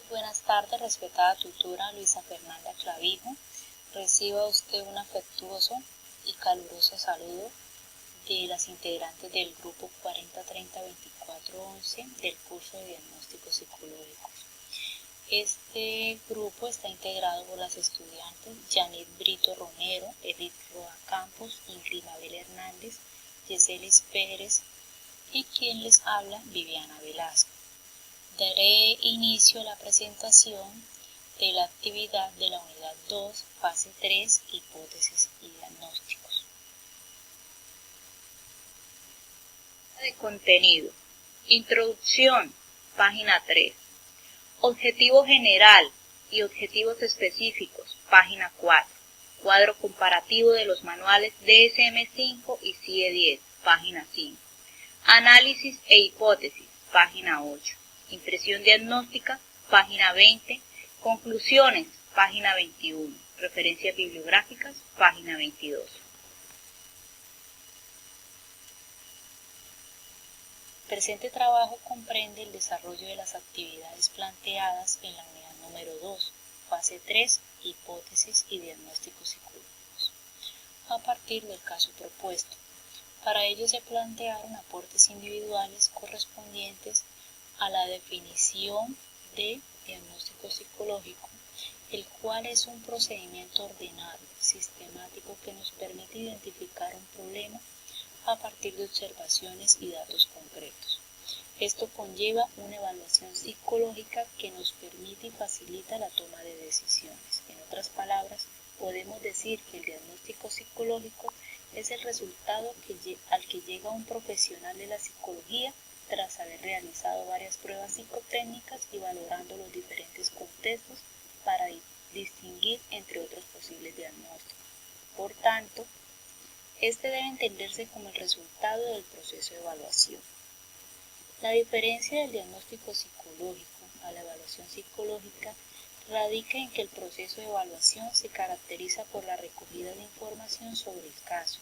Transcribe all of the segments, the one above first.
Buenas tardes, respetada tutora Luisa Fernanda Clavijo. Reciba usted un afectuoso y caluroso saludo de las integrantes del grupo 40302411 del curso de diagnósticos psicológicos. Este grupo está integrado por las estudiantes Janet Brito Romero, Edith Roa Campos, Ingrid Mabel Hernández, Yeselis Pérez y quien les habla, Viviana Velasco. Daré inicio a la presentación de la actividad de la unidad 2, fase 3, hipótesis y diagnósticos. De contenido. Introducción, página 3. Objetivo general y objetivos específicos, página 4. Cuadro comparativo de los manuales DSM-5 y CIE-10, página 5. Análisis e hipótesis, página 8. Impresión diagnóstica, página 20. Conclusiones, página 21. Referencias bibliográficas, página 22. El presente trabajo comprende el desarrollo de las actividades planteadas en la unidad número 2, fase 3, hipótesis y diagnósticos psicológicos, a partir del caso propuesto. Para ello se plantearon aportes individuales correspondientes a la definición de diagnóstico psicológico, el cual es un procedimiento ordenado, sistemático que nos permite identificar un problema a partir de observaciones y datos concretos. Esto conlleva una evaluación psicológica que nos permite y facilita la toma de decisiones. En otras palabras, podemos decir que el diagnóstico psicológico es el resultado al que llega un profesional de la psicología tras haber realizado varias pruebas psicotécnicas y valorando los diferentes contextos para distinguir entre otros posibles diagnósticos. Por tanto, este debe entenderse como el resultado del proceso de evaluación. La diferencia del diagnóstico psicológico a la evaluación psicológica radica en que el proceso de evaluación se caracteriza por la recogida de información sobre el caso,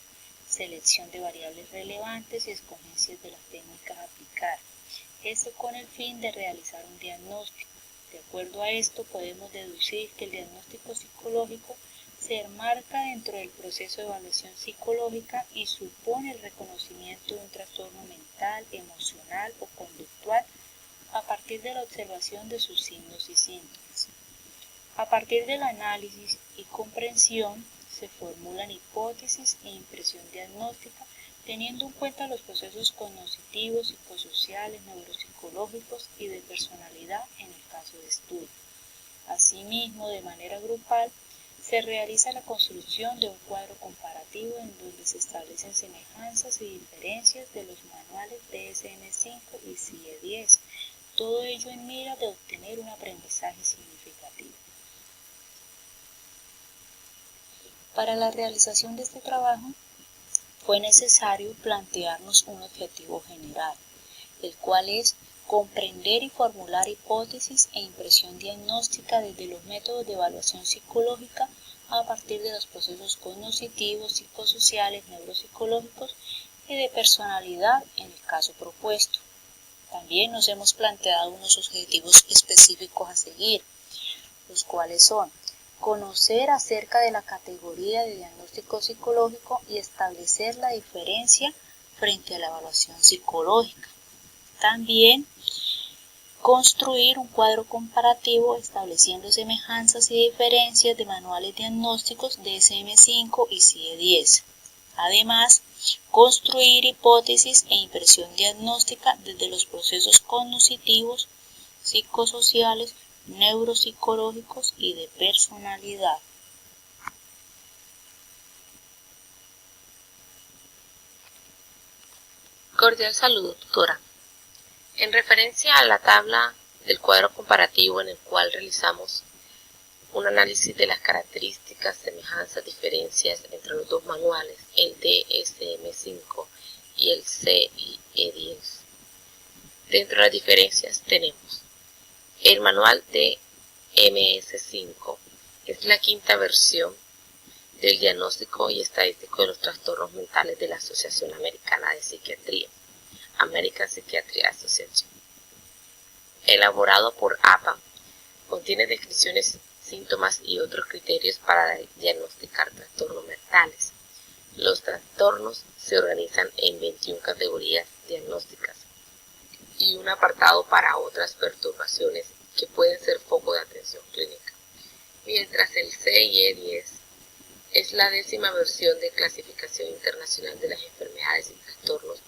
selección de variables relevantes y escogencias de las técnicas a aplicar, esto con el fin de realizar un diagnóstico. De acuerdo a esto, podemos deducir que el diagnóstico psicológico se enmarca dentro del proceso de evaluación psicológica y supone el reconocimiento de un trastorno mental, emocional o conductual a partir de la observación de sus signos y síntomas. A partir del análisis y comprensión se formulan hipótesis e impresión diagnóstica teniendo en cuenta los procesos cognitivos, psicosociales, neuropsicológicos y de personalidad en el caso de estudio. Asimismo, de manera grupal, se realiza la construcción de un cuadro comparativo en donde se establecen semejanzas y diferencias de los manuales DSM-5 y CIE-10, todo ello en mira de obtener un aprendizaje significativo. Para la realización de este trabajo fue necesario plantearnos un objetivo general, el cual es comprender y formular hipótesis e impresión diagnóstica desde los métodos de evaluación psicológica a partir de los procesos cognitivos, psicosociales, neuropsicológicos y de personalidad en el caso propuesto. También nos hemos planteado unos objetivos específicos a seguir, los cuales son conocer acerca de la categoría de diagnóstico psicológico y establecer la diferencia frente a la evaluación psicológica. También construir un cuadro comparativo estableciendo semejanzas y diferencias de manuales diagnósticos DSM-5 y CIE-10. Además, construir hipótesis e impresión diagnóstica desde los procesos cognitivos, psicosociales, neuropsicológicos y de personalidad. Cordial saludo, tutora. En referencia a la tabla del cuadro comparativo en el cual realizamos un análisis de las características, semejanzas, diferencias entre los dos manuales, el DSM-5 y el CIE-10. Dentro de las diferencias tenemos el manual DSM-5, es la quinta versión del diagnóstico y estadístico de los trastornos mentales de la Asociación Americana de Psiquiatría, American Psychiatry Association, elaborado por APA, Contiene descripciones, síntomas y otros criterios para diagnosticar trastornos mentales. Los trastornos se organizan en 21 categorías diagnósticas y un apartado para otras perturbaciones que pueden ser foco de atención clínica. Mientras el CIE-10 es la 10ª versión de clasificación internacional de las enfermedades y trastornos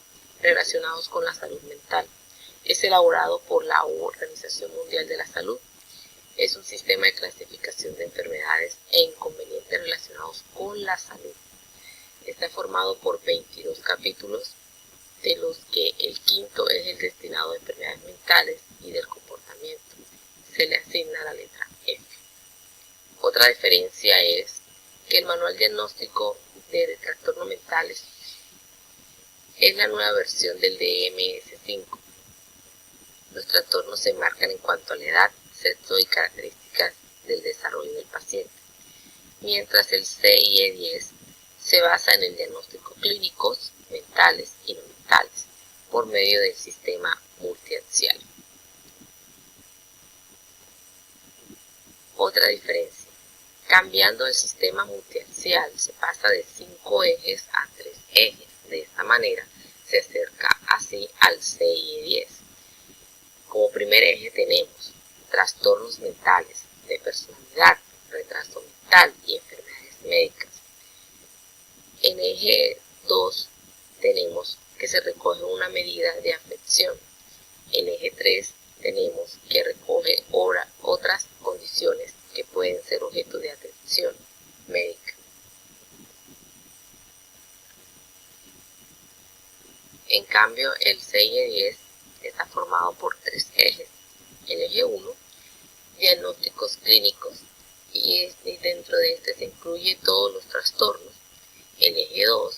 relacionados con la salud mental. Es elaborado por la Organización Mundial de la Salud. Es un sistema de clasificación de enfermedades e inconvenientes relacionados con la salud. Está formado por 22 capítulos, de los que el 5º es el destinado a enfermedades mentales y del comportamiento. Se le asigna la letra F. Otra diferencia es que el manual diagnóstico de trastornos mentales es la nueva versión del DMS-5. Los trastornos se enmarcan en cuanto a la edad, sexo y características del desarrollo del paciente, mientras el CIE-10 se basa en el diagnóstico clínicos, mentales y no mentales, por medio del sistema multiaxial. Otra diferencia. Cambiando el sistema multiaxial se pasa de 5 ejes a 3 ejes. De esta manera se acerca así al CIE-10. Como primer eje tenemos trastornos mentales de personalidad, retraso mental y enfermedades médicas. En eje 2 tenemos que se recoge una medida de afección. En eje 3 tenemos que recoge otras condiciones que pueden ser objeto de atención médica. En cambio, el CIE-10 está formado por 3 ejes. El eje 1, diagnósticos clínicos, y dentro de este se incluye todos los trastornos. El eje 2,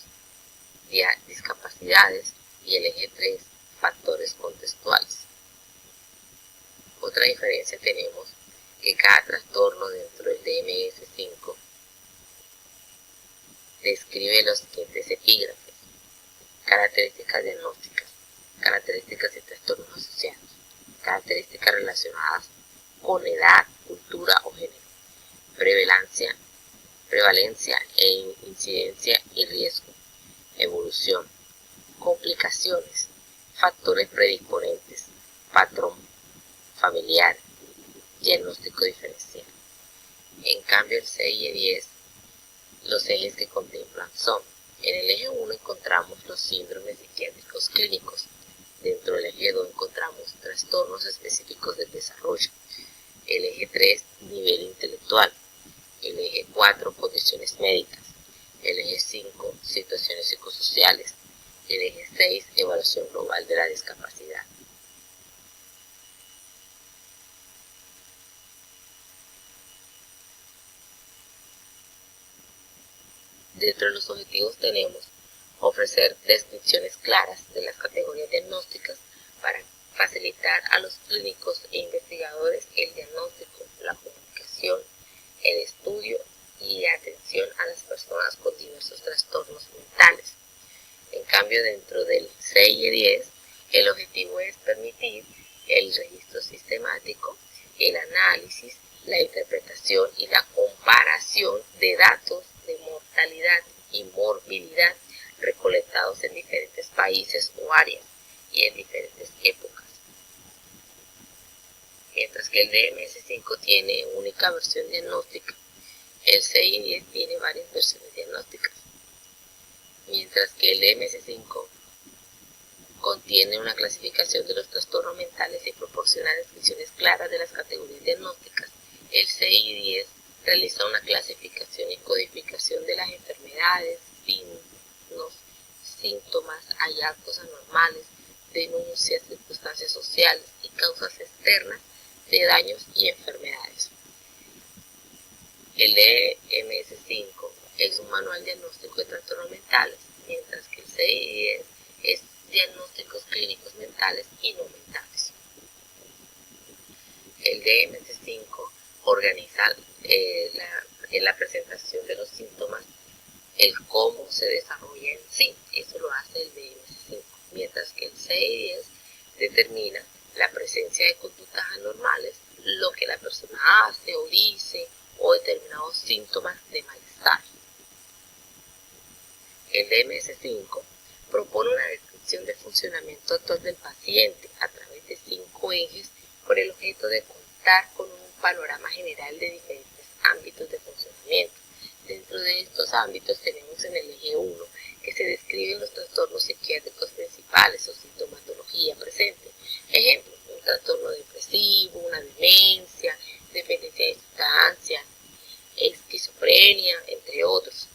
discapacidades, y el eje 3, factores contextuales. Otra diferencia tenemos que cada trastorno dentro del DMS-5 describe los siguientes epígrafes: características diagnósticas, características de trastornos asociados, características relacionadas con edad, cultura o género, prevalencia e incidencia y riesgo, evolución, complicaciones, factores predisponentes, patrón familiar, diagnóstico diferencial. En cambio, el CIE-10, los ejes que contemplan son: en el eje 1 encontramos los síndromes psiquiátricos clínicos. Dentro del eje 2 encontramos trastornos específicos del desarrollo. El eje 3, nivel intelectual. El eje 4, condiciones médicas. El eje 5, situaciones psicosociales. El eje 6, evaluación global de la discapacidad. Dentro de los objetivos tenemos ofrecer descripciones claras de las categorías diagnósticas para facilitar a los clínicos e investigadores el diagnóstico, la comunicación, el estudio y atención a las personas con diversos trastornos mentales. En cambio, dentro del CIE-10, el objetivo es permitir el registro sistemático, el análisis, la interpretación y la comparación de datos de mortalidad y morbilidad recolectados en diferentes países o áreas y en diferentes épocas. Mientras que el DMS-5 tiene única versión diagnóstica, el CIE-10 tiene varias versiones diagnósticas. Mientras que el DMS-5 contiene una clasificación de los trastornos mentales y proporciona descripciones claras de las categorías diagnósticas, el CIE-10 realiza una clasificación y codificación de las enfermedades, signos, síntomas, hallazgos anormales, denuncias, circunstancias sociales y causas externas de daños y enfermedades. El DMS-5 es un manual diagnóstico de trastornos mentales, mientras que el CIE-10 es diagnósticos clínicos mentales y no mentales. El DMS-5 organiza la presentación de los síntomas, el cómo se desarrolla en sí, eso lo hace el DMS-5, mientras que el CIE-10 determina la presencia de conductas anormales, lo que la persona hace o dice o determinados síntomas de malestar. El DMS-5 propone una descripción del funcionamiento actual del paciente a través de 5 ejes con el objeto de contar con un panorama general de diferentes ámbitos de funcionamiento. Dentro de estos ámbitos tenemos en el eje 1 que se describen los trastornos psiquiátricos principales o sintomatología presente. Ejemplo, un trastorno depresivo, una demencia, dependencia de sustancias, esquizofrenia, entre otros.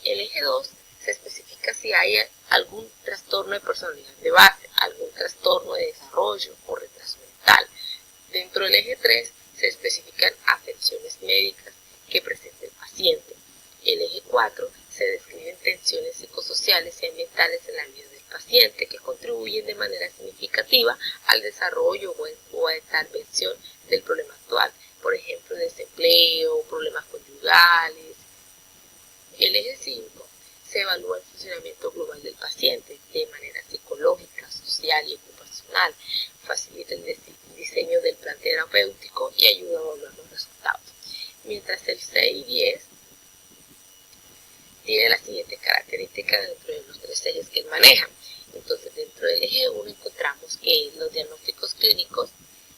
El eje 2 se especifica si hay algún trastorno de personalidad de base, algún trastorno de desarrollo o retraso mental. Dentro del eje 3 se especifican afecciones médicas que presenta el paciente. El eje 4 se describen tensiones psicosociales y ambientales en la vida del paciente que contribuyen de manera significativa al desarrollo o a intervención del problema actual, por ejemplo, desempleo, problemas conyugales. El eje 5 se evalúa el funcionamiento global del paciente de manera psicológica, social y ocupacional, facilita el diseño del plan terapéutico y ayuda a evaluar los resultados. Mientras el 6 y 10 tiene las siguientes características dentro de los 3 ejes que él maneja. Entonces, dentro del eje 1 encontramos que los diagnósticos clínicos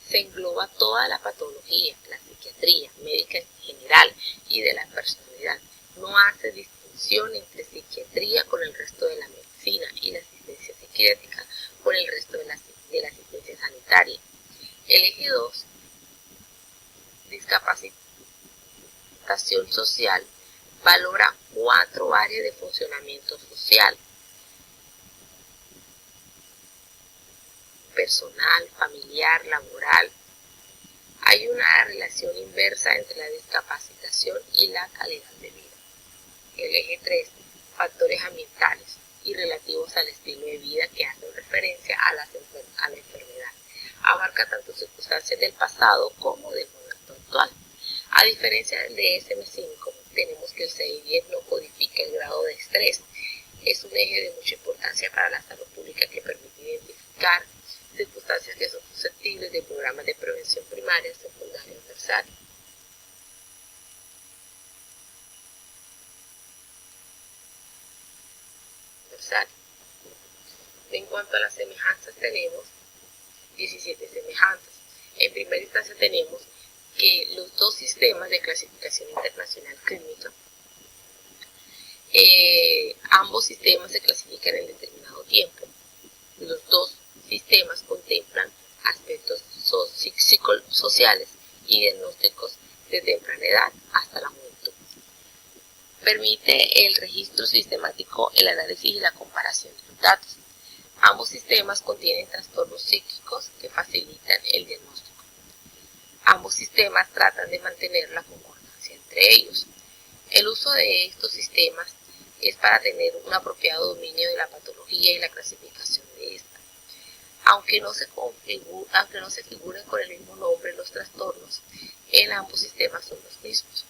se engloba toda la patología, la psiquiatría médica en general y de la personalidad. No hace distinción entre psiquiatría con el resto de la medicina y la asistencia psiquiátrica con el resto de la asistencia sanitaria. El eje 2, discapacitación social, valora 4 áreas de funcionamiento social: personal, familiar, laboral. Hay una relación inversa entre la discapacitación y la calidad de vida. El eje 3, factores ambientales y relativos al estilo de vida que hacen referencia a la enfermedad. Abarca tanto circunstancias del pasado como del momento actual. A diferencia del DSM-5, tenemos que el 6-10 no codifica el grado de estrés. Es un eje de mucha importancia para la salud pública que permite identificar circunstancias que son susceptibles de programas de prevención primaria, secundaria o terciaria. En cuanto a las semejanzas, tenemos 17 semejanzas. En primera instancia tenemos que los 2 sistemas de clasificación internacional clínica, ambos sistemas se clasifican en determinado tiempo. Los 2 sistemas contemplan aspectos psicosociales y diagnósticos de temprana edad hasta la juventud. Permite el registro sistemático, el análisis y la comparación de los datos. Ambos sistemas contienen trastornos psíquicos que facilitan el diagnóstico. Ambos sistemas tratan de mantener la concordancia entre ellos. El uso de estos sistemas es para tener un apropiado dominio de la patología y la clasificación de esta. Aunque no se figuren con el mismo nombre los trastornos, en ambos sistemas son los mismos.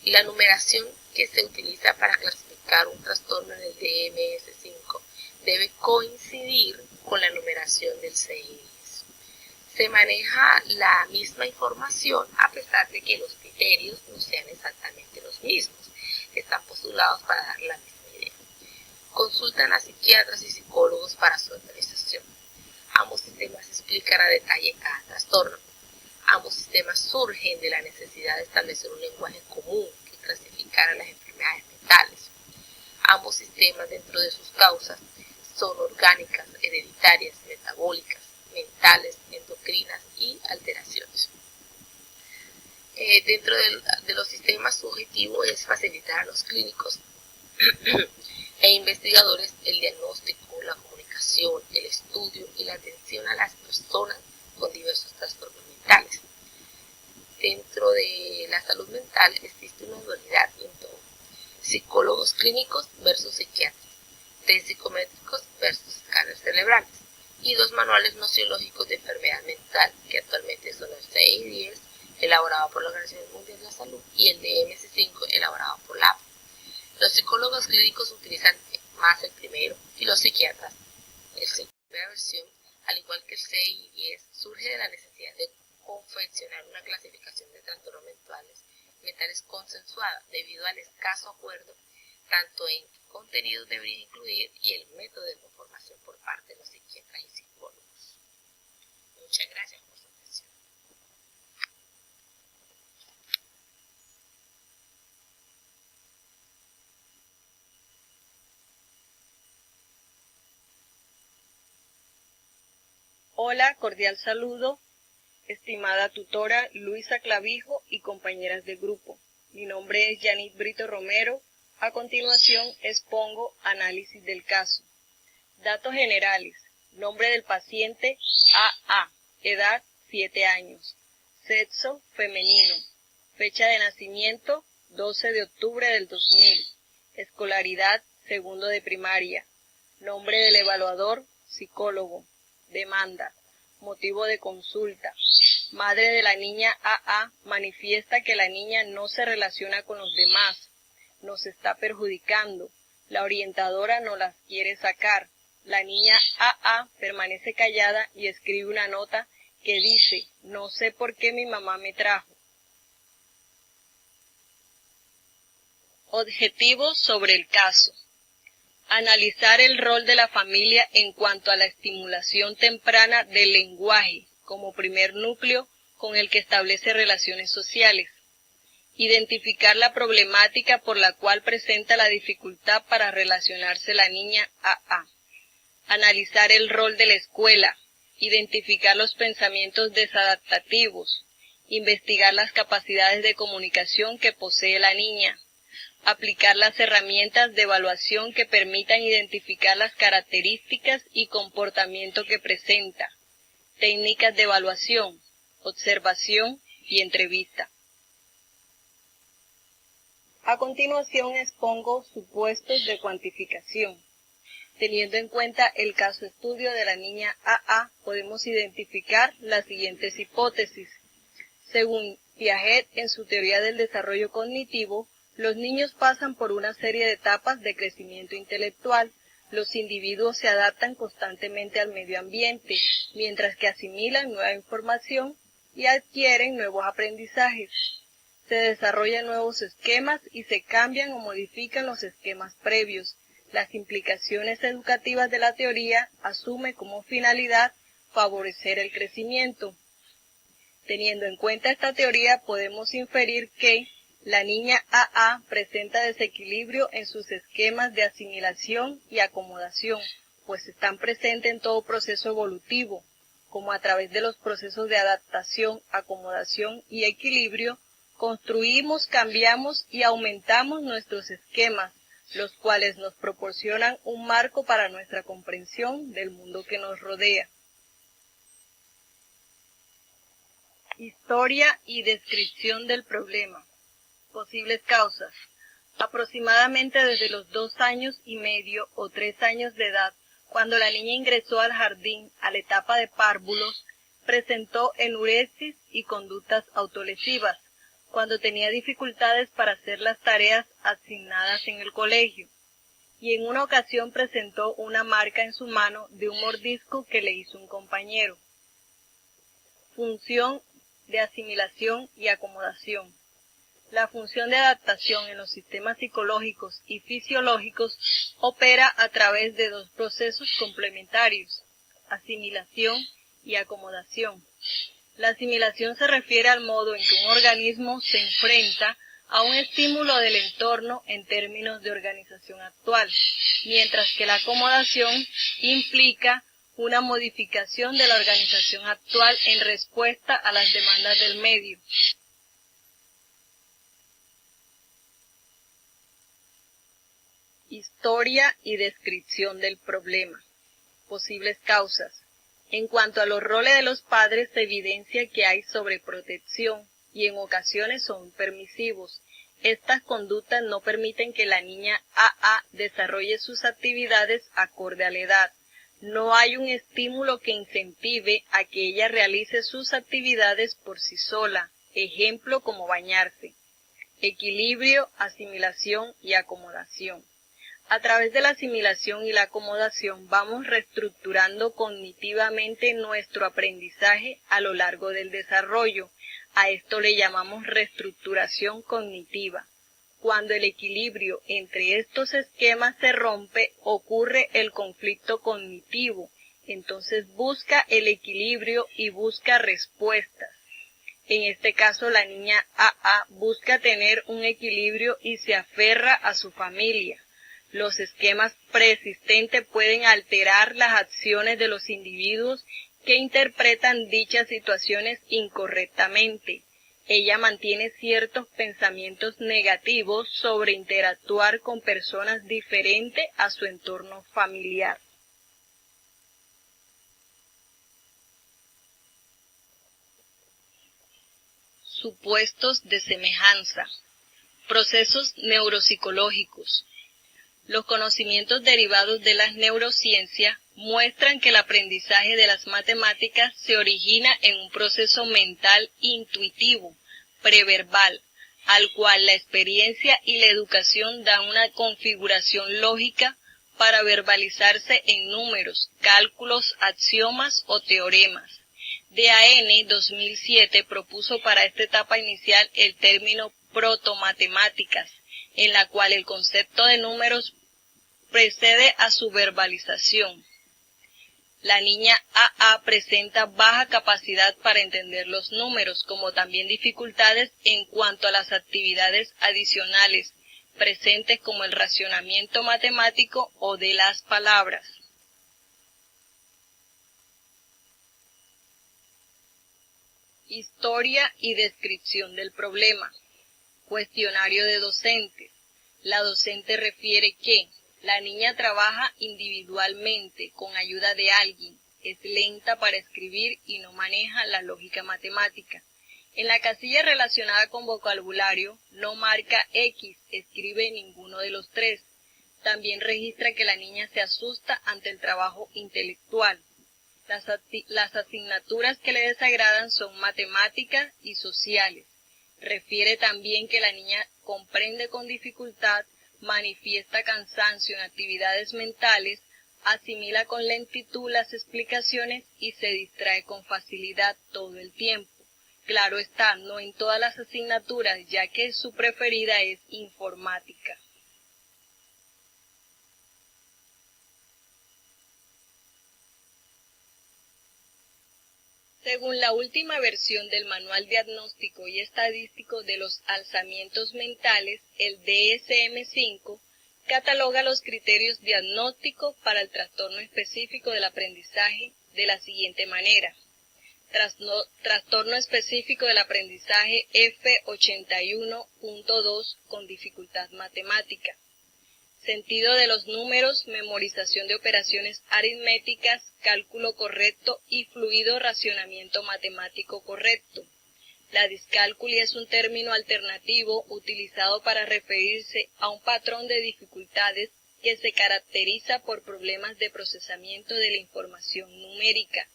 Y la numeración que se utiliza para clasificar un trastorno en el DMS-5 debe coincidir con la numeración del 6 y 10. Se maneja la misma información a pesar de que los criterios no sean exactamente los mismos. Están postulados para dar la misma idea. Consultan a psiquiatras y psicólogos para su actualización. Ambos sistemas explican a detalle cada trastorno. Ambos sistemas surgen de la necesidad de establecer un lenguaje común que clasificara las enfermedades mentales. Ambos sistemas, dentro de sus causas, son orgánicas, hereditarias, metabólicas, mentales, endocrinas y alteraciones. Dentro de los sistemas, su objetivo es facilitar a los clínicos e investigadores el diagnóstico, la comunicación, el estudio y la atención a las personas con diversos trastornos mentales. Dentro de la salud mental existe una dualidad entre psicólogos clínicos versus psiquiatras, test psicométricos versus escáneres cerebrales y 2 manuales nociológicos de enfermedad mental que actualmente son el 6 y 10 elaborado por la Organización Mundial de la Salud y el DMS-5 elaborado por la APA. Los psicólogos clínicos utilizan más el primero y los psiquiatras el segundo. La primera versión, al igual que el 6 y 10, surge de la necesidad de confeccionar mencionar una clasificación de trastornos mentales consensuada debido al escaso acuerdo tanto en qué contenidos debería incluir y el método de conformación por parte de los psiquiatras y psicólogos. Muchas gracias por su atención. Hola, cordial saludo, estimada tutora Luisa Clavijo y compañeras de grupo. Mi nombre es Yanit Brito Romero. A continuación expongo análisis del caso. Datos generales. Nombre del paciente AA. Edad 7 años. Sexo femenino. Fecha de nacimiento 12 de octubre del 2000. Escolaridad segundo de primaria. Nombre del evaluador psicólogo. Demanda. Motivo de consulta. Madre de la niña AA manifiesta que la niña no se relaciona con los demás, nos está perjudicando, la orientadora no las quiere sacar. La niña AA permanece callada y escribe una nota que dice, no sé por qué mi mamá me trajo. Objetivos sobre el caso. Analizar el rol de la familia en cuanto a la estimulación temprana del lenguaje como primer núcleo con el que establece relaciones sociales. Identificar la problemática por la cual presenta la dificultad para relacionarse la niña AA. Analizar el rol de la escuela. Identificar los pensamientos desadaptativos. Investigar las capacidades de comunicación que posee la niña. Aplicar las herramientas de evaluación que permitan identificar las características y comportamiento que presenta. Técnicas de evaluación, observación y entrevista. A continuación expongo supuestos de cuantificación. Teniendo en cuenta el caso estudio de la niña AA, podemos identificar las siguientes hipótesis. Según Piaget, en su teoría del desarrollo cognitivo, los niños pasan por una serie de etapas de crecimiento intelectual. Los individuos se adaptan constantemente al medio ambiente, mientras que asimilan nueva información y adquieren nuevos aprendizajes. Se desarrollan nuevos esquemas y se cambian o modifican los esquemas previos. Las implicaciones educativas de la teoría asumen como finalidad favorecer el crecimiento. Teniendo en cuenta esta teoría, podemos inferir que la niña AA presenta desequilibrio en sus esquemas de asimilación y acomodación, pues están presentes en todo proceso evolutivo, como a través de los procesos de adaptación, acomodación y equilibrio, construimos, cambiamos y aumentamos nuestros esquemas, los cuales nos proporcionan un marco para nuestra comprensión del mundo que nos rodea. Historia y descripción del problema. Posibles causas. Aproximadamente desde los 2 años y medio o 3 años de edad, cuando la niña ingresó al jardín a la etapa de párvulos, presentó enuresis y conductas autolesivas, cuando tenía dificultades para hacer las tareas asignadas en el colegio, y en una ocasión presentó una marca en su mano de un mordisco que le hizo un compañero. Función de asimilación y acomodación. La función de adaptación en los sistemas psicológicos y fisiológicos opera a través de 2 procesos complementarios, asimilación y acomodación. La asimilación se refiere al modo en que un organismo se enfrenta a un estímulo del entorno en términos de organización actual, mientras que la acomodación implica una modificación de la organización actual en respuesta a las demandas del medio. Historia y descripción del problema. Posibles causas. En cuanto a los roles de los padres, se evidencia que hay sobreprotección y en ocasiones son permisivos. Estas conductas no permiten que la niña AA desarrolle sus actividades acorde a la edad. No hay un estímulo que incentive a que ella realice sus actividades por sí sola, ejemplo como bañarse. Equilibrio, asimilación y acomodación. A través de la asimilación y la acomodación vamos reestructurando cognitivamente nuestro aprendizaje a lo largo del desarrollo, A esto le llamamos reestructuración cognitiva. Cuando el equilibrio entre estos esquemas se rompe, ocurre el conflicto cognitivo. Entonces busca el equilibrio y busca respuestas. En este caso, la niña AA busca tener un equilibrio y se aferra a su familia. Los esquemas preexistentes pueden alterar las acciones de los individuos que interpretan dichas situaciones incorrectamente. Ella mantiene ciertos pensamientos negativos sobre interactuar con personas diferentes a su entorno familiar. Supuestos de semejanza. Procesos neuropsicológicos. Los conocimientos derivados de las neurociencias muestran que el aprendizaje de las matemáticas se origina en un proceso mental intuitivo, preverbal, al cual la experiencia y la educación dan una configuración lógica para verbalizarse en números, cálculos, axiomas o teoremas. DAN 2007 propuso para esta etapa inicial el término protomatemáticas, en la cual el concepto de números precede a su verbalización. La niña AA presenta baja capacidad para entender los números, como también dificultades en cuanto a las actividades adicionales presentes como el racionamiento matemático o de las palabras. Historia y descripción del problema. Cuestionario de docentes. La docente refiere que la niña trabaja individualmente con ayuda de alguien, es lenta para escribir y no maneja la lógica matemática. En la casilla relacionada con vocabulario no marca X, escribe ninguno de los tres. También registra que la niña se asusta ante el trabajo intelectual. Las asignaturas que le desagradan son matemáticas y sociales. Refiere también que la niña comprende con dificultad, manifiesta cansancio en actividades mentales, asimila con lentitud las explicaciones y se distrae con facilidad todo el tiempo. Claro está, no en todas las asignaturas, ya que su preferida es informática. Según la última versión del Manual Diagnóstico y Estadístico de los Alzamientos Mentales, el DSM-5, cataloga los criterios diagnósticos para el trastorno específico del aprendizaje de la siguiente manera. Trastorno específico del aprendizaje F81.2 con dificultad matemática. Sentido de los números, memorización de operaciones aritméticas, cálculo correcto y fluido racionamiento matemático correcto. La discalculia es un término alternativo utilizado para referirse a un patrón de dificultades que se caracteriza por problemas de procesamiento de la información numérica,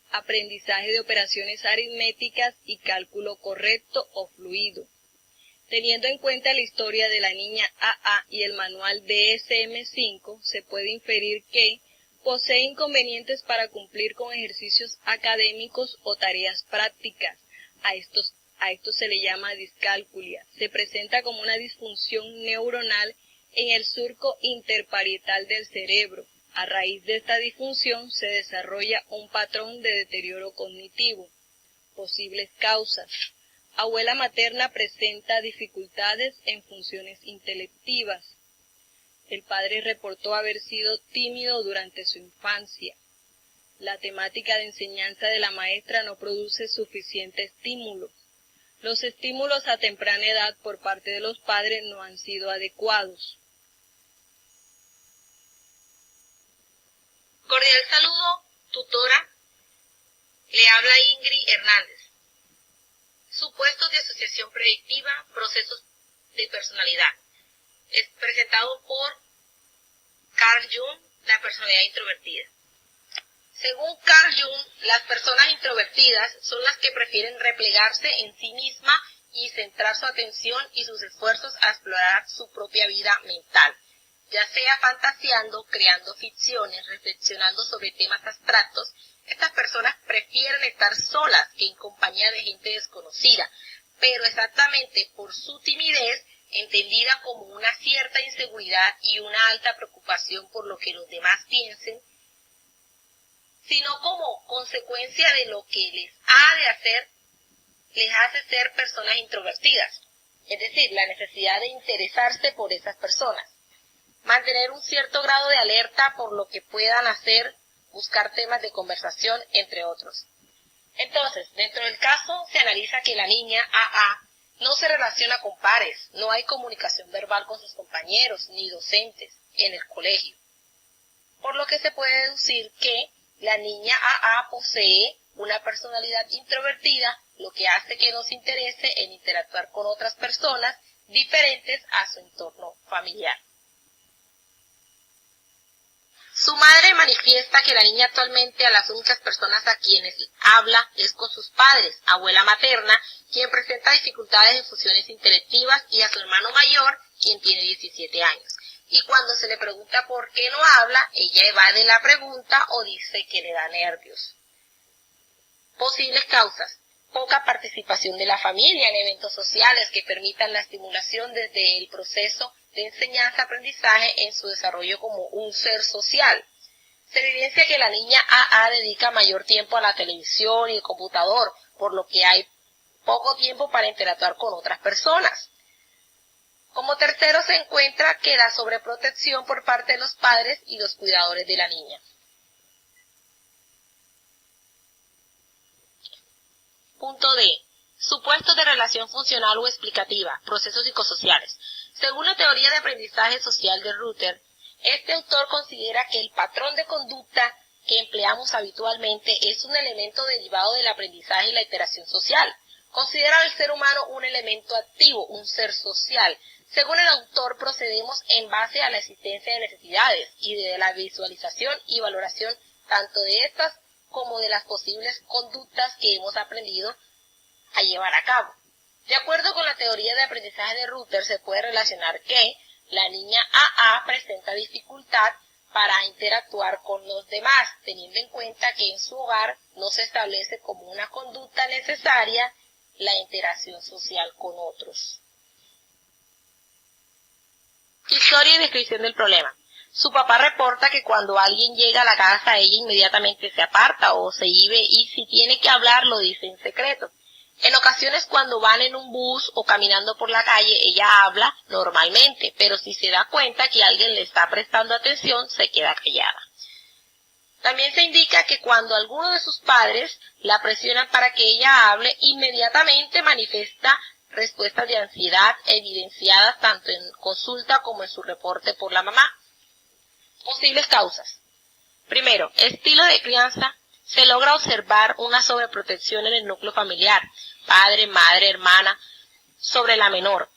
aprendizaje de operaciones aritméticas y cálculo correcto o fluido. Teniendo en cuenta la historia de la niña AA y el manual DSM-5, se puede inferir que posee inconvenientes para cumplir con ejercicios académicos o tareas prácticas. A esto se le llama discalculia. Se presenta como una disfunción neuronal en el surco interparietal del cerebro. A raíz de esta disfunción se desarrolla un patrón de deterioro cognitivo. Posibles causas. Abuela materna presenta dificultades en funciones intelectivas. El padre reportó haber sido tímido durante su infancia. La temática de enseñanza de la maestra no produce suficiente estímulo. Los estímulos a temprana edad por parte de los padres no han sido adecuados. Cordial saludo, tutora. Le habla Ingrid Hernández. Supuestos de asociación predictiva, procesos de personalidad. Es presentado por Carl Jung, la personalidad introvertida. Según Carl Jung, las personas introvertidas son las que prefieren replegarse en sí mismas y centrar su atención y sus esfuerzos a explorar su propia vida mental, ya sea fantaseando, creando ficciones, reflexionando sobre temas abstractos Estas personas prefieren estar solas que en compañía de gente desconocida, pero exactamente por su timidez, entendida como una cierta inseguridad y una alta preocupación por lo que los demás piensen, sino como consecuencia de lo que les hace ser personas introvertidas, es decir, la necesidad de interesarse por esas personas, mantener un cierto grado de alerta por lo que puedan hacer, buscar temas de conversación, entre otros. Entonces, dentro del caso se analiza que la niña AA no se relaciona con pares, no hay comunicación verbal con sus compañeros ni docentes en el colegio, por lo que se puede deducir que la niña AA posee una personalidad introvertida, lo que hace que no se interese en interactuar con otras personas diferentes a su entorno familiar. Su madre manifiesta que la niña actualmente a las únicas personas a quienes habla es con sus padres, abuela materna, quien presenta dificultades en funciones intelectivas, y a su hermano mayor, quien tiene 17 años. Y cuando se le pregunta por qué no habla, ella evade la pregunta o dice que le da nervios. Posibles causas: poca participación de la familia en eventos sociales que permitan la estimulación desde el proceso de enseñanza-aprendizaje en su desarrollo como un ser social. Se evidencia que la niña AA dedica mayor tiempo a la televisión y el computador, por lo que hay poco tiempo para interactuar con otras personas. Como tercero se encuentra que la sobreprotección por parte de los padres y los cuidadores de la niña. Punto D. Supuestos de relación funcional o explicativa, procesos psicosociales. Según la teoría de aprendizaje social de Ruther, este autor considera que el patrón de conducta que empleamos habitualmente es un elemento derivado del aprendizaje y la interacción social. Considera al ser humano un elemento activo, un ser social. Según el autor, procedemos en base a la existencia de necesidades y de la visualización y valoración tanto de estas como de las posibles conductas que hemos aprendido a llevar a cabo. De acuerdo con la teoría de aprendizaje de Ruther, se puede relacionar que la niña AA presenta dificultad para interactuar con los demás, teniendo en cuenta que en su hogar no se establece como una conducta necesaria la interacción social con otros. Historia y descripción del problema. Su papá reporta que cuando alguien llega a la casa, ella inmediatamente se aparta o se inhibe, y si tiene que hablar lo dice en secreto. En ocasiones, cuando van en un bus o caminando por la calle, ella habla normalmente, pero si se da cuenta que alguien le está prestando atención, se queda callada. También se indica que cuando alguno de sus padres la presionan para que ella hable, inmediatamente manifiesta respuestas de ansiedad evidenciadas tanto en consulta como en su reporte por la mamá. Posibles causas. Primero, estilo de crianza. Se logra observar una sobreprotección en el núcleo familiar, padre, madre, hermana, sobre la menor.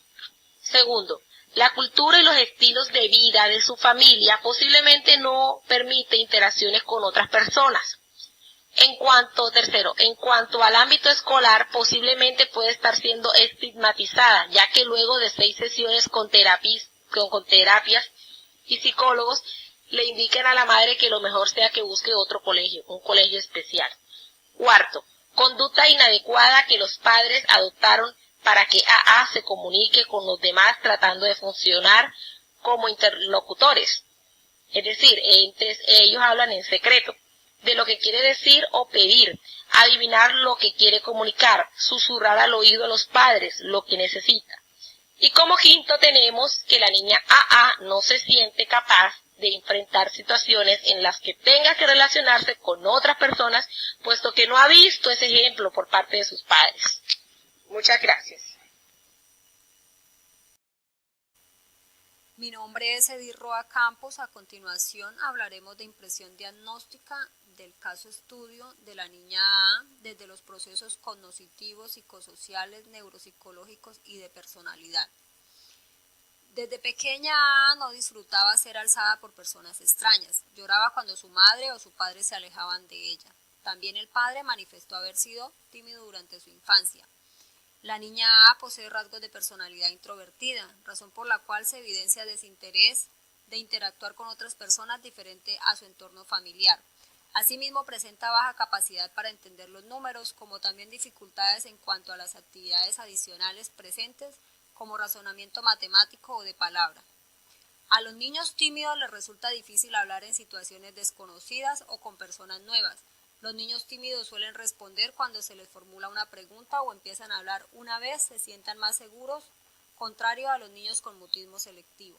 Segundo, la cultura y los estilos de vida de su familia posiblemente no permite interacciones con otras personas. Tercero, en cuanto al ámbito escolar, posiblemente puede estar siendo estigmatizada, ya que luego de 6 sesiones con terapias y psicólogos, le indiquen a la madre que lo mejor sea que busque otro colegio, un colegio especial. Cuarto, conducta inadecuada que los padres adoptaron para que AA se comunique con los demás tratando de funcionar como interlocutores. Es decir, entre ellos hablan en secreto de lo que quiere decir o pedir, adivinar lo que quiere comunicar, susurrar al oído a los padres lo que necesita. Y como quinto tenemos que la niña AA no se siente capaz de enfrentar situaciones en las que tenga que relacionarse con otras personas, puesto que no ha visto ese ejemplo por parte de sus padres. Muchas gracias. Mi nombre es Edith Roa Campos. A continuación hablaremos de impresión diagnóstica del caso estudio de la niña A desde los procesos cognitivos, psicosociales, neuropsicológicos y de personalidad. Desde pequeña A no disfrutaba ser alzada por personas extrañas. Lloraba cuando su madre o su padre se alejaban de ella. También el padre manifestó haber sido tímido durante su infancia. La niña A posee rasgos de personalidad introvertida, razón por la cual se evidencia desinterés de interactuar con otras personas diferente a su entorno familiar. Asimismo, presenta baja capacidad para entender los números, como también dificultades en cuanto a las actividades adicionales presentes, como razonamiento matemático o de palabra. A los niños tímidos les resulta difícil hablar en situaciones desconocidas o con personas nuevas. Los niños tímidos suelen responder cuando se les formula una pregunta o empiezan a hablar una vez se sientan más seguros, contrario a los niños con mutismo selectivo.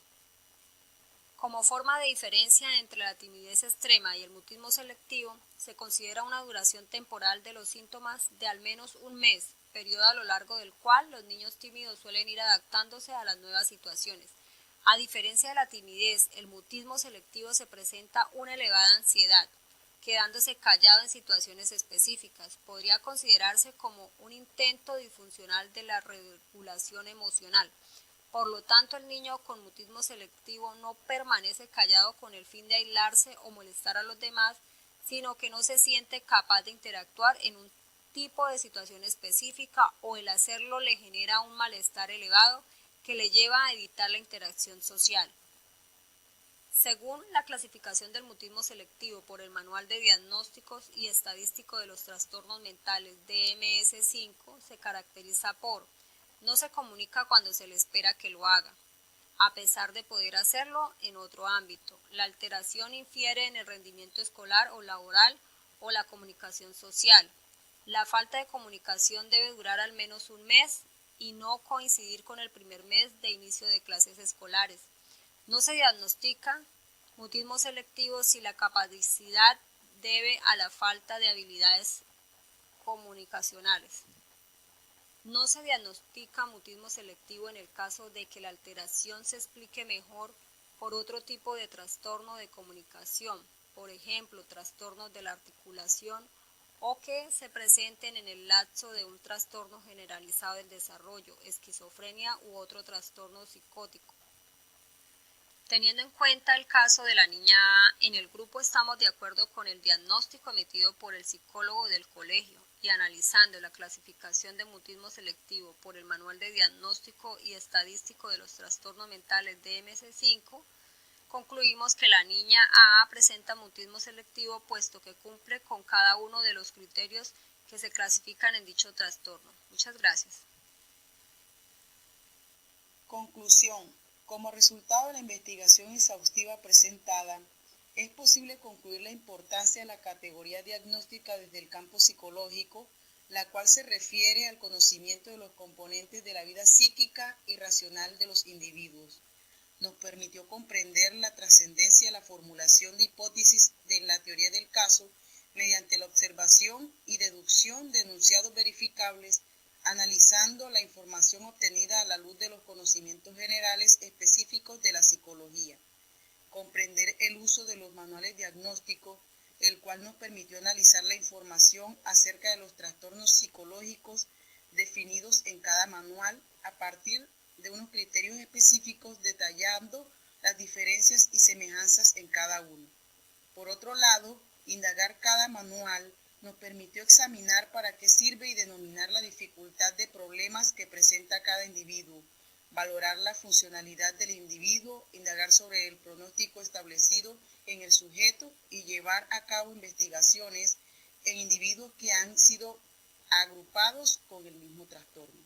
Como forma de diferencia entre la timidez extrema y el mutismo selectivo, se considera una duración temporal de los síntomas de al menos un mes, periodo a lo largo del cual los niños tímidos suelen ir adaptándose a las nuevas situaciones. A diferencia de la timidez, el mutismo selectivo se presenta una elevada ansiedad, quedándose callado en situaciones específicas. Podría considerarse como un intento disfuncional de la regulación emocional. Por lo tanto, el niño con mutismo selectivo no permanece callado con el fin de aislarse o molestar a los demás, sino que no se siente capaz de interactuar en un tipo de situación específica o el hacerlo le genera un malestar elevado que le lleva a evitar la interacción social. Según la clasificación del mutismo selectivo por el Manual de Diagnósticos y Estadístico de los Trastornos Mentales DMS-5, se caracteriza por: no se comunica cuando se le espera que lo haga, a pesar de poder hacerlo en otro ámbito. La alteración infiere en el rendimiento escolar o laboral o la comunicación social. La falta de comunicación debe durar al menos un mes y no coincidir con el primer mes de inicio de clases escolares. No se diagnostica mutismo selectivo si la capacidad debe a la falta de habilidades comunicacionales. No se diagnostica mutismo selectivo en el caso de que la alteración se explique mejor por otro tipo de trastorno de comunicación, por ejemplo, trastornos de la articulación, o que se presenten en el lapso de un trastorno generalizado del desarrollo, esquizofrenia u otro trastorno psicótico. Teniendo en cuenta el caso de la niña A, en el grupo estamos de acuerdo con el diagnóstico emitido por el psicólogo del colegio y analizando la clasificación de mutismo selectivo por el Manual de Diagnóstico y Estadístico de los Trastornos Mentales DMS-5, concluimos que la niña A presenta mutismo selectivo puesto que cumple con cada uno de los criterios que se clasifican en dicho trastorno. Muchas gracias. Conclusión. Como resultado de la investigación exhaustiva presentada, es posible concluir la importancia de la categoría diagnóstica desde el campo psicológico, la cual se refiere al conocimiento de los componentes de la vida psíquica y racional de los individuos. Nos permitió comprender la trascendencia de la formulación de hipótesis de la teoría del caso mediante la observación y deducción de enunciados verificables, analizando la información obtenida a la luz de los conocimientos generales específicos de la psicología. Comprender el uso de los manuales diagnósticos, el cual nos permitió analizar la información acerca de los trastornos psicológicos definidos en cada manual a partir de unos criterios específicos detallando las diferencias y semejanzas en cada uno. Por otro lado, indagar cada manual nos permitió examinar para qué sirve y denominar la dificultad de problemas que presenta cada individuo, valorar la funcionalidad del individuo, indagar sobre el pronóstico establecido en el sujeto y llevar a cabo investigaciones en individuos que han sido agrupados con el mismo trastorno.